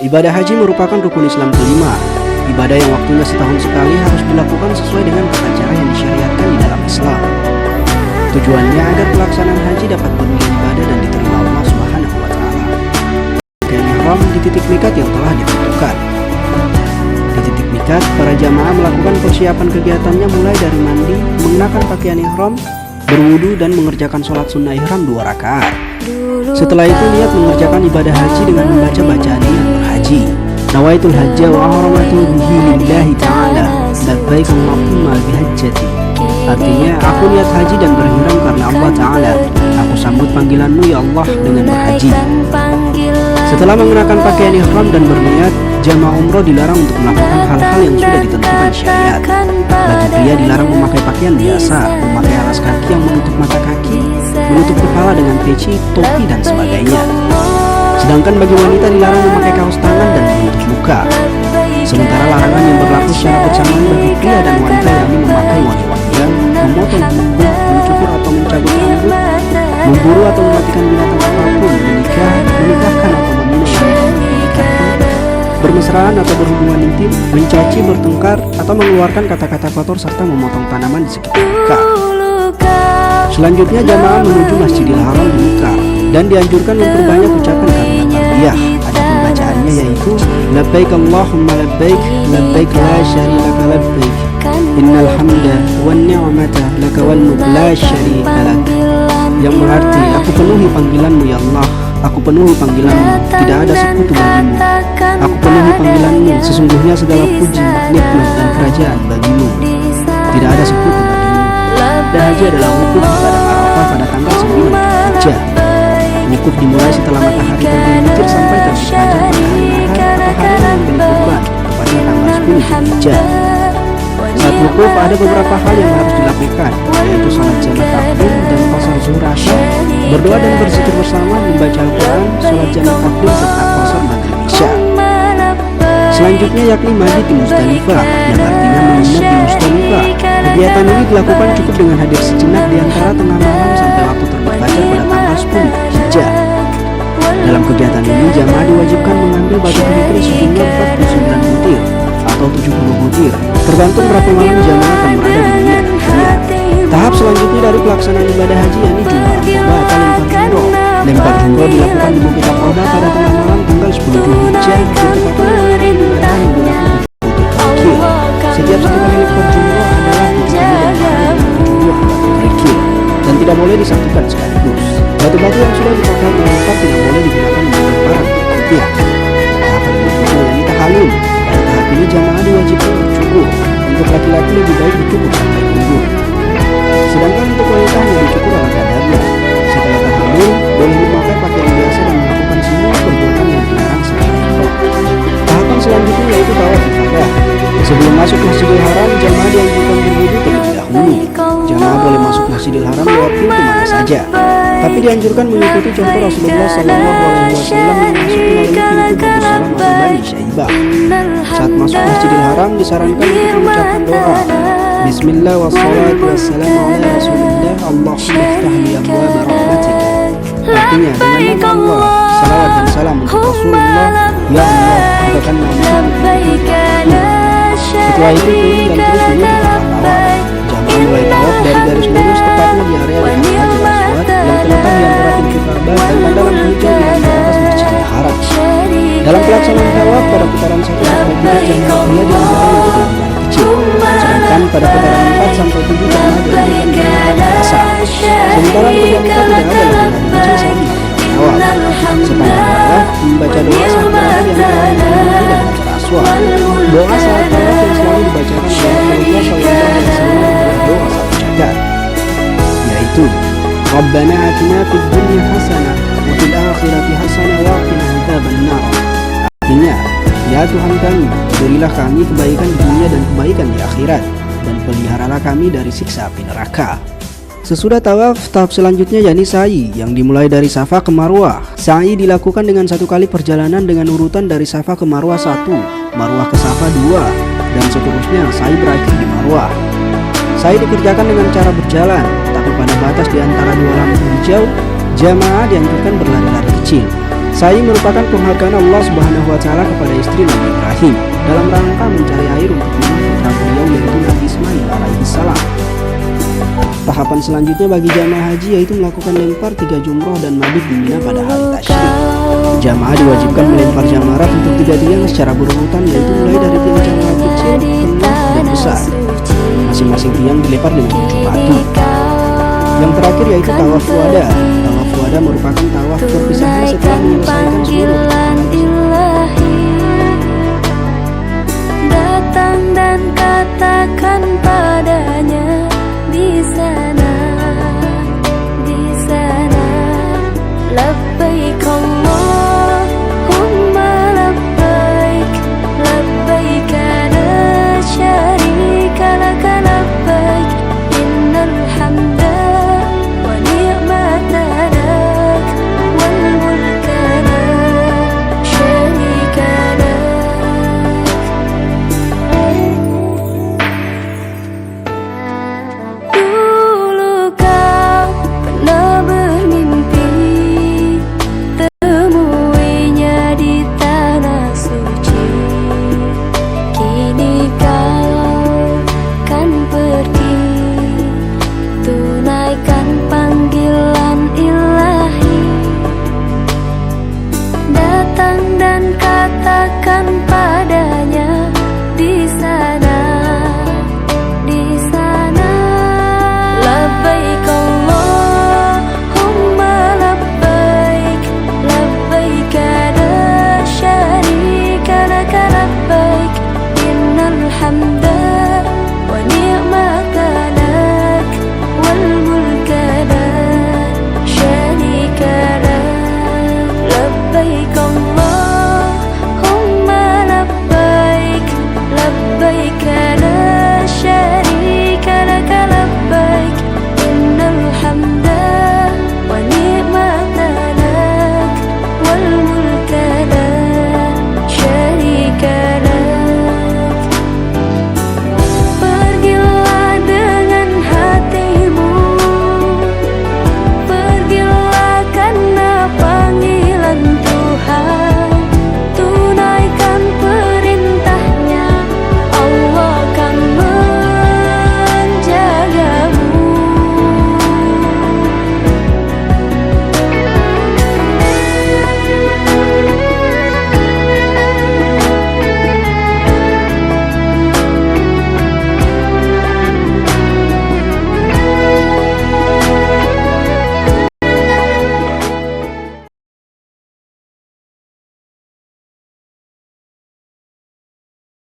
Ibadah haji merupakan rukun Islam kelima. Ibadah yang waktunya setahun sekali harus dilakukan sesuai dengan tata cara yang disyariatkan di dalam Islam. Tujuannya agar pelaksanaan haji dapat bernilai ibadah dan diterima Allah Subhanahu wa Ta'ala. Dan ihram di titik mikat yang telah ditentukan. Di titik mikat, para jamaah melakukan persiapan kegiatannya mulai dari mandi, mengenakan pakaian ihram, berwudu dan mengerjakan sholat sunnah ihram 2 rakaat. Setelah itu niat mengerjakan ibadah haji dengan membaca bacaan niat berhaji. Nawaitul hajja wa ahramatu bihi lillahi ta'ala labbaik Allahumma bihajjati. Artinya, aku niat haji dan berihram karena Allah Ta'ala. Aku sambut panggilanmu ya Allah dengan berhaji. Setelah mengenakan pakaian ihram dan berniat, jamaah umroh dilarang untuk melakukan hal-hal yang sudah ditentukan syariat. Bagi pria dilarang memakai pakaian biasa, memakai alas kaki yang menutup mata kaki, menutup kepala dengan peci, topi dan sebagainya. Sedangkan bagi wanita dilarang memakai kaos tangan dan menutup muka. Sementara larangan yang berlaku secara bersamaan bagi pria dan wanita yakni memakai wangi-wangian, memotong kuku, mencukur atau mencabut rambut, memburu atau mematikan binatang apapun, menikahkan atau meminum, bermesraan atau berhubungan intim, mencaci, bertengkar, atau mengeluarkan kata-kata kotor serta memotong tanaman di sekitar Mekah. Selanjutnya jamaah menuju Masjidil Haram di Mekah dan dianjurkan memperbanyak ucapan kalimat talbiyah. Adapun bacaannya yaitu labbaik Allahumma labbaik labbaik la syarika labbaik innal hamda wan ni'mata laka wal mulk la syarika lak, yang berarti aku penuhi panggilanmu ya Allah, aku penuhi panggilanmu, tidak ada sekutu bagimu. Aku penuhi panggilanmu, sesungguhnya segala puji, nikmat dan kerajaan bagimu, tidak ada sekutu bagimu. Dan haji adalah wukuf di padang Arafah pada tanggal 9 Dzulhijjah. Wukuf dimulai setelah matahari tergelincir sampai terbit fajar pada hari Ahad atau hari yang membeli kurban tepatnya tanggal 10 Dzulhijjah. Saat wukuf ada beberapa hal yang harus dilakukan, yaitu salat jamak takdim dan qasar zuhur asar, berdoa dan berzikir bersama, membaca Al-Quran, salat jamak takdim serta qasar maghrib isya. Selanjutnya yakni mandi di Musdalifah, yang artinya menginap di Musdalifah. Kegiatan ini dilakukan cukup dengan hadir sejenak di antara tengah malam sampai waktu terbit fajar pada tanggal 10 Dzulhijjah. Dalam kegiatan ini jamaah diwajibkan mengambil batu kerikil sejumlah 49 butir atau 70 butir, tergantung berapa malam jamaah akan berada di dunia. Tahap selanjutnya dari pelaksanaan ibadah haji yakni jumrah akobah atau lempar jumroh. Lempar jumroh dilakukan di Bukit Aqabah pada tengah malam tanggal 10 Dzulhijjah dengan menggunakan 70 butir kerikil. Setiap 1 kali lempar jumroh adalah 7 batu kerikil dan tidak boleh disatukan sekaligus. Batu-batu yang sudah dipakai melempar tidak boleh digunakan untuk lemparan berikutnya. Tahapan berikutnya yakni tahallul. Pada tahap ini jamaah diwajibkan bercukur. Untuk laki-laki lebih baik dicukur sampai punggung. Sedangkan untuk wanita hanya dicukur ala kadarnya. Setelah tahallul, boleh memakai pakaian biasa dan melakukan semua perbuatan yang dilarang selain ihram. Tahapan selanjutnya yaitu tawaf ifadah. Sebelum masuk Masjidil Haram, jamaah dianjurkan berwudu terlebih dahulu. Jamaah boleh masuk Masjidil Haram lewat pintu mana saja, tapi dianjurkan mengikuti contoh Rasulullah Sallallahu Alaihi Wasallam yang masuk melalui pintu Baitul Salam atau Bani Syaibah. Saat masuk Masjidil Haram disarankan untuk mengucapkan doa Bismillah wassalatu wassalamu ala rasulillah Allahumma iftah li abwaaba rahmatik. Artinya dengan nama Allah, salawat dan salam untuk Rasulullah, ya Allah bukakan nama. Setelah itu turun dan terus menuju tempat tawaf. Jamaah mulai tawaf dari garis lurus tepatnya di area dekat Hajar Aswad yang terletak di antara pintu Ka'bah dan pandaran hijau di atas Masjidil Haram. Dalam pelaksanaan tawaf pada putaran 1 sampai 3 jamaah pria dianjurkan untuk berbeda kecil, sedangkan pada putaran 4 sampai 7 jamaah dianjurkan menggunakan biasa. Sementara untuk wanita tidak ada lebihan kecil saat melakukan tawaf. Sepanjang tawaf membaca doa saat berada di antara Nabi dan Hajar Aswad. Doa saat tawaf yang selalu dibacakan oleh Rasulullah SAW adalah doa satu cadat, yaitu Rabbana atina fid dunya hasanah wa fil akhirati hasanah wa qina adzabannar. Artinya, ya Tuhan kami, berilah kami kebaikan di dunia dan kebaikan di akhirat, dan peliharalah kami dari siksa api neraka. Sesudah tawaf, tahap selanjutnya yakni sa'i yang dimulai dari Safa ke Marwah. Sa'i dilakukan dengan 1 kali perjalanan dengan urutan dari Safa ke Marwah 1, Marwah ke Safa 2, dan seterusnya sa'i berakhir di Marwah. Sa'i dikerjakan dengan cara berjalan, tapi pada batas di antara 2 lampu hijau, jamaah dianjurkan berlari-lari kecil. Sa'i merupakan penghargaan Allah Subhanahu wa taala kepada istri Nabi Ibrahim dalam rangka mencari air untuk minum putra beliau yaitu Nabi Ismail alaihi salam. Tahapan selanjutnya bagi jamaah haji yaitu melakukan lempar 3 jumroh dan mabit di Mina pada hari tasyrik. Jamaah diwajibkan melempar jamarat untuk 3 tiang secara berurutan yaitu mulai dari tiang jamarat kecil, tengah, dan besar. Masing-masing tiang dilempar dengan 7 batu. Yang terakhir yaitu tawaf wada. Tawaf wada merupakan tawaf perpisahan setelah menyelesaikan seluruh rukun